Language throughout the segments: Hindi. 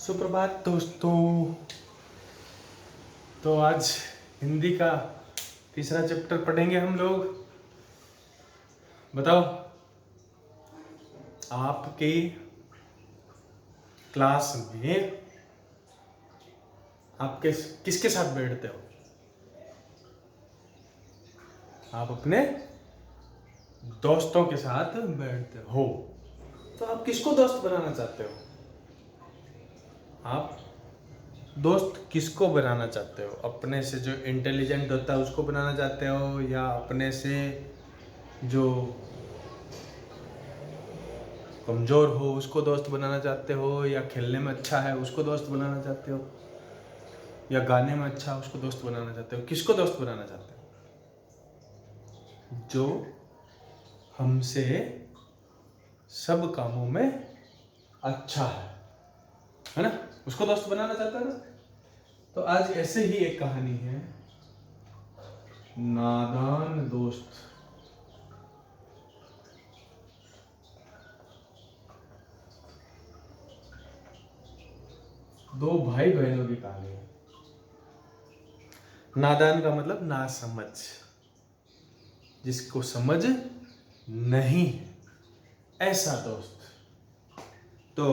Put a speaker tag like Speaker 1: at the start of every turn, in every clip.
Speaker 1: सुप्रभात दोस्तों। तो आज हिंदी का तीसरा चैप्टर पढ़ेंगे हम लोग। बताओ, आपके क्लास में आप किसके साथ बैठते हो? आप अपने दोस्तों के साथ बैठते हो। तो आप किसको दोस्त बनाना चाहते हो? आप दोस्त किसको बनाना चाहते हो? अपने से जो इंटेलिजेंट होता है उसको बनाना चाहते हो, या अपने से जो कमज़ोर हो उसको दोस्त बनाना चाहते हो, या खेलने में अच्छा है उसको दोस्त बनाना चाहते हो, या गाने में अच्छा है उसको दोस्त बनाना चाहते हो? किसको दोस्त बनाना चाहते हो? जो हमसे सब कामों में अच्छा है ना? उसको दोस्त बनाना चाहता है ना? तो आज ऐसे ही एक कहानी है, नादान दोस्त। दो भाई बहनों की कहानी है। नादान का मतलब ना समझ, जिसको समझ नहीं, ऐसा दोस्त। तो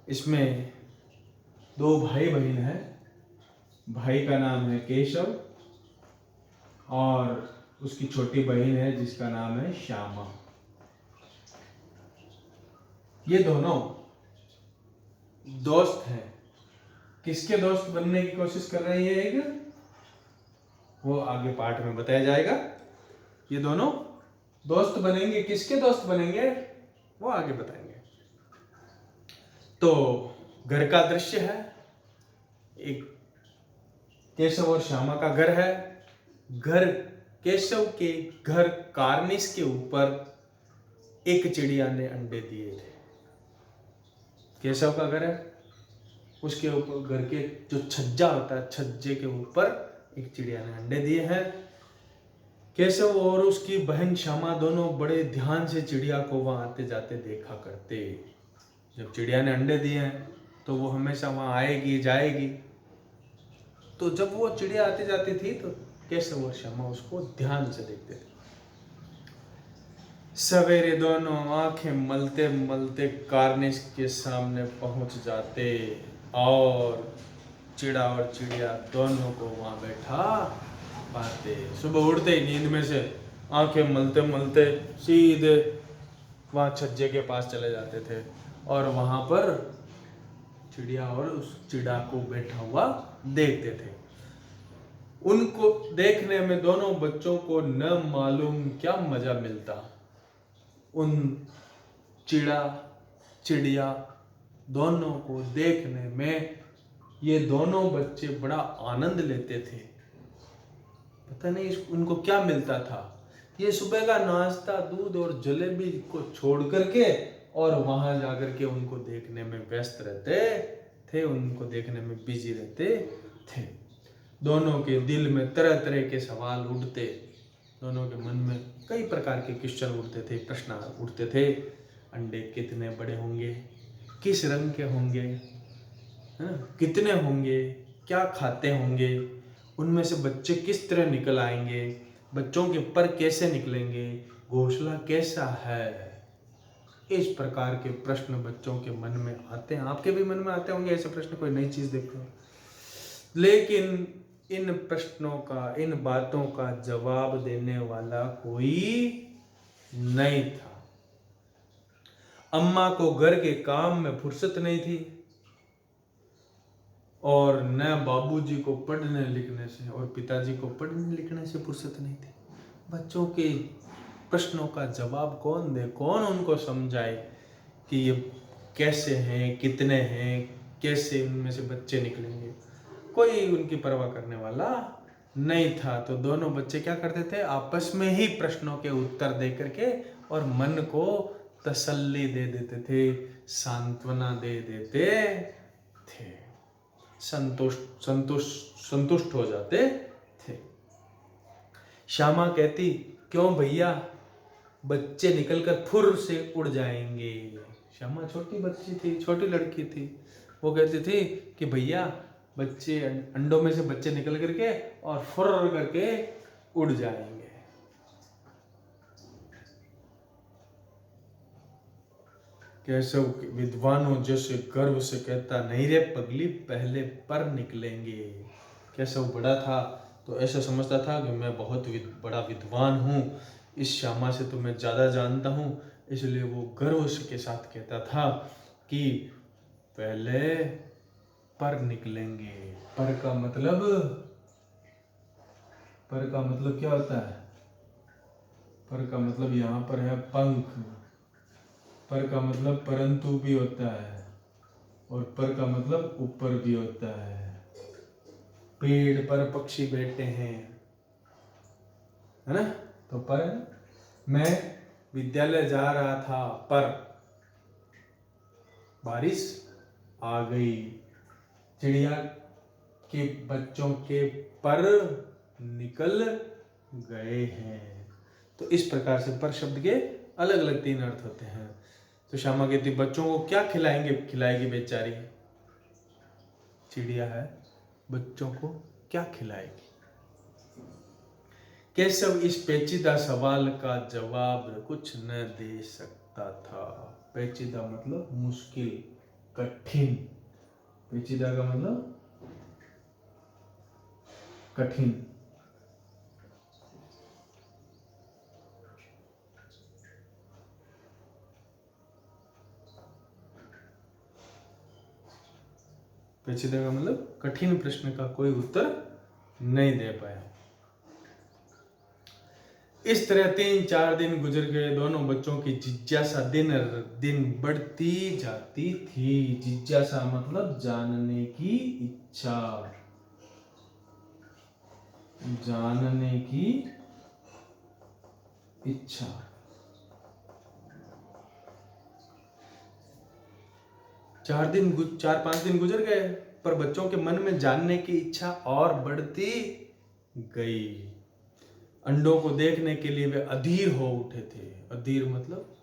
Speaker 1: इसमें दो भाई बहन है। भाई का नाम है केशव और उसकी छोटी बहन है जिसका नाम है श्यामा। ये दोनों दोस्त हैं। किसके दोस्त बनने की कोशिश कर रहे हैं? एक वो आगे पार्ट में बताया जाएगा। ये दोनों दोस्त बनेंगे। किसके दोस्त बनेंगे वो आगे बताएंगे। तो घर का दृश्य है। एक केशव और श्यामा का घर है। घर केशव के घर कार्निस के ऊपर एक चिड़िया ने अंडे दिए थे। केशव का घर है, उसके ऊपर घर के जो छज्जा होता है, छज्जे के ऊपर एक चिड़िया ने अंडे दिए हैं। केशव और उसकी बहन श्यामा दोनों बड़े ध्यान से चिड़िया को वहां आते जाते देखा करते। जब चिड़िया ने अंडे दिए हैं तो वो हमेशा वहां आएगी जाएगी। तो जब वो चिड़िया आती जाती थी तो केशव और श्यामा उसको ध्यान से देखते थे। सवेरे दोनों आंखें मलते मलते कार्निस के सामने पहुंच जाते और चिड़ा और चिड़िया दोनों को वहां बैठा पाते। सुबह उठते ही नींद में से आंखें मलते मलते सीधे वहां छज्जे के पास चले जाते थे और वहां पर चिड़िया और उस चिड़ा को बैठा हुआ देखते थे। उनको देखने में दोनों बच्चों को न मालूम क्या मजा मिलता। उन चिड़ा चिड़िया दोनों को देखने में ये दोनों बच्चे बड़ा आनंद लेते थे। पता नहीं उनको क्या मिलता था। ये सुबह का नाश्ता, दूध और जलेबी को छोड़ करके और वहां जाकर के उनको देखने में व्यस्त रहते थे, उनको देखने में बिजी रहते थे। दोनों के दिल में तरह तरह के सवाल उठते। दोनों के मन में कई प्रकार के क्वेश्चन उठते थे, प्रश्न उठते थे। अंडे कितने बड़े होंगे, किस रंग के होंगे, कितने होंगे, क्या खाते होंगे, उनमें से बच्चे किस तरह निकल आएंगे, बच्चों के पर कैसे निकलेंगे, घोंसला कैसा है। इस प्रकार के प्रश्न बच्चों के मन में आते हैं। आपके भी मन में आते होंगे ऐसे प्रश्न, कोई नई चीज देखते हो। लेकिन इन प्रश्नों का, इन बातों का जवाब देने वाला कोई नहीं था। अम्मा को घर के काम में फुर्सत नहीं थी और न बाबूजी को पढ़ने लिखने से और पिताजी को पढ़ने लिखने से फुर्सत नहीं थी। बच्चों के प्रश्नों का जवाब कौन दे, कौन उनको समझाए कि ये कैसे हैं, कितने हैं, कैसे उनमें से बच्चे निकलेंगे। कोई उनकी परवाह करने वाला नहीं था। तो दोनों बच्चे क्या करते थे, आपस में ही प्रश्नों के उत्तर दे करके और मन को तसल्ली दे देते थे, सांत्वना दे देते थे, संतुष्ट हो जाते थे। श्यामा कहती, क्यों भैया, बच्चे निकलकर फुर से उड़ जाएंगे। श्यामा छोटी बच्ची थी, छोटी लड़की थी। वो कहती थी कि भैया बच्चे अंडों में से बच्चे निकल करके और फुर्र करके उड़ जाएंगे। केशव विद्वानों जैसे गर्व से कहता, नहीं रे पगली, पहले पर निकलेंगे। केशव बड़ा था तो ऐसा समझता था कि मैं बहुत बड़ा विद्वान हूँ, इस श्यामा से तो मैं ज़्यादा जानता हूँ, इसलिए वो गर्व के साथ कहता था कि पहले पर निकलेंगे। पर का मतलब क्या होता है? पर का मतलब यहाँ पर है पंख। पर का मतलब परंतु भी होता है, और पर का मतलब ऊपर भी होता है। पेड़ पर पक्षी बैठे हैं, है ना? तो पर, मैं विद्यालय जा रहा था पर बारिश आ गई। चिड़िया के बच्चों के पर निकल गए हैं। तो इस प्रकार से पर शब्द के अलग अलग 3 अर्थ होते हैं। तो श्यामा कहती, बच्चों को क्या खिलाएगी बेचारी, चिड़िया है, बच्चों को क्या खिलाएगी? केशव इस पेचीदा सवाल का जवाब कुछ न दे सकता था। पेचीदा मतलब मुश्किल, कठिन। पेचीदा का मतलब कठिन। पेचीदा का मतलब कठिन प्रश्न का कोई उत्तर नहीं दे पाया। इस तरह 3-4 दिन गुजर गए। दोनों बच्चों की जिज्ञासा दिन दिन बढ़ती जाती थी। जिज्ञासा मतलब जानने की इच्छा, जानने की इच्छा। चार पांच दिन गुजर गए, पर बच्चों के मन में जानने की इच्छा और बढ़ती गई। अंडों को देखने के लिए वे अधीर हो उठे थे। अधीर मतलब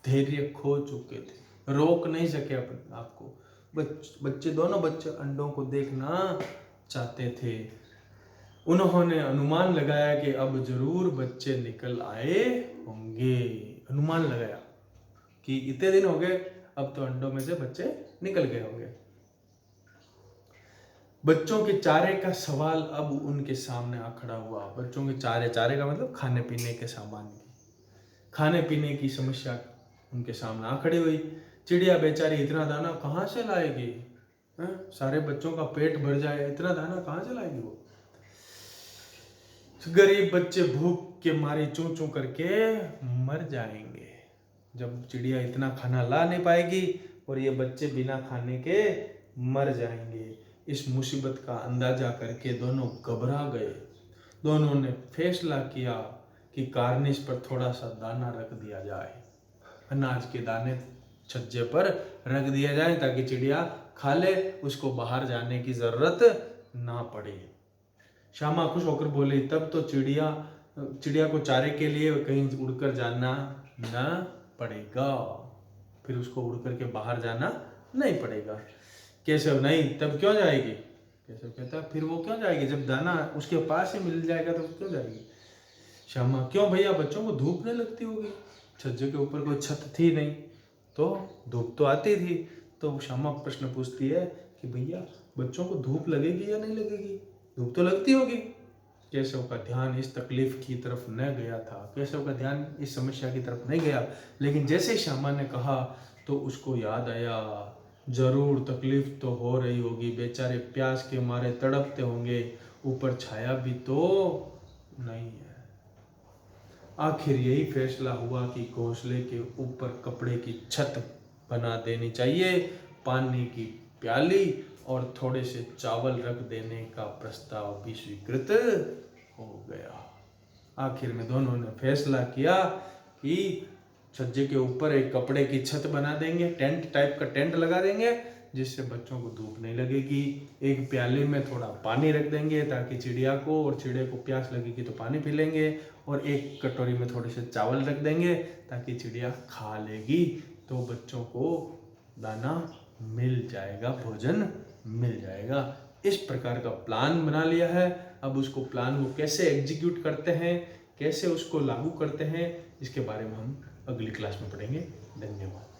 Speaker 1: धैर्य खो चुके थे, रोक नहीं सके अपने आप को। दोनों बच्चे अंडों को देखना चाहते थे। उन्होंने अनुमान लगाया कि अब जरूर बच्चे निकल आए होंगे। अनुमान लगाया कि इतने दिन हो गए, अब तो अंडों में से बच्चे निकल गए होंगे। बच्चों के चारे का सवाल अब उनके सामने आ खड़ा हुआ। बच्चों के चारे का मतलब खाने पीने के सामान की, खाने पीने की समस्या उनके सामने आ खड़ी हुई। चिड़िया बेचारी इतना दाना कहाँ से लाएगी? सारे बच्चों का पेट भर जाए, इतना दाना कहाँ से लाएगी वो? गरीब बच्चे भूख के मारे चूं चूं करके मर जाएंगे। जब चिड़िया इतना खाना ला नहीं पाएगी और ये बच्चे बिना खाने के मर जाएंगे। इस मुसीबत का अंदाजा करके दोनों घबरा गए। दोनों ने फैसला किया कि कार्निश पर थोड़ा सा दाना रख दिया जाए। अनाज के दाने छज्जे पर रख दिया जाए ताकि चिड़िया खा ले, उसको बाहर जाने की जरूरत ना पड़े। श्यामा खुश होकर बोली, तब तो चिड़िया को चारे के लिए कहीं उड़कर जाना ना पड़ेगा, फिर उसको उड़ करके बाहर जाना नहीं पड़ेगा। केशव, नहीं, तब क्यों जाएगी? केशव कहता, फिर वो क्यों जाएगी? जब दाना उसके पास ही मिल जाएगा तो क्यों जाएगी? श्यामा, क्यों भैया, बच्चों को धूप नहीं लगती होगी? छज्जे के ऊपर कोई छत थी नहीं, तो धूप तो आती थी। तो श्यामा प्रश्न पूछती है कि भैया बच्चों को धूप लगेगी या नहीं लगेगी? धूप तो लगती होगी। केशव का ध्यान इस तकलीफ की तरफ न गया था। केशव का ध्यान इस समस्या की तरफ नहीं गया, लेकिन जैसे श्यामा ने कहा तो उसको याद आया, जरूर तकलीफ तो हो रही होगी, बेचारे प्यास के मारे तड़पते होंगे, ऊपर छाया भी तो नहीं है। आखिर यही फैसला हुआ कि घोंसले के ऊपर कपड़े की छत बना देनी चाहिए, पानी की प्याली और थोड़े से चावल रख देने का प्रस्ताव भी स्वीकृत हो गया। आखिर में दोनों ने फैसला किया कि छज्जे के ऊपर एक कपड़े की छत बना देंगे, टेंट टाइप का टेंट लगा देंगे जिससे बच्चों को धूप नहीं लगेगी। एक प्याले में थोड़ा पानी रख देंगे ताकि चिड़िया को और चिड़िया को प्यास लगेगी तो पानी पी लेंगे, और एक कटोरी में थोड़े से चावल रख देंगे ताकि चिड़िया खा लेगी तो बच्चों को दाना मिल जाएगा, भोजन मिल जाएगा। इस प्रकार का प्लान बना लिया है। अब उसको प्लान को कैसे एग्जीक्यूट करते हैं, कैसे उसको लागू करते हैं, इसके बारे में हम अगली क्लास में पढ़ेंगे। धन्यवाद।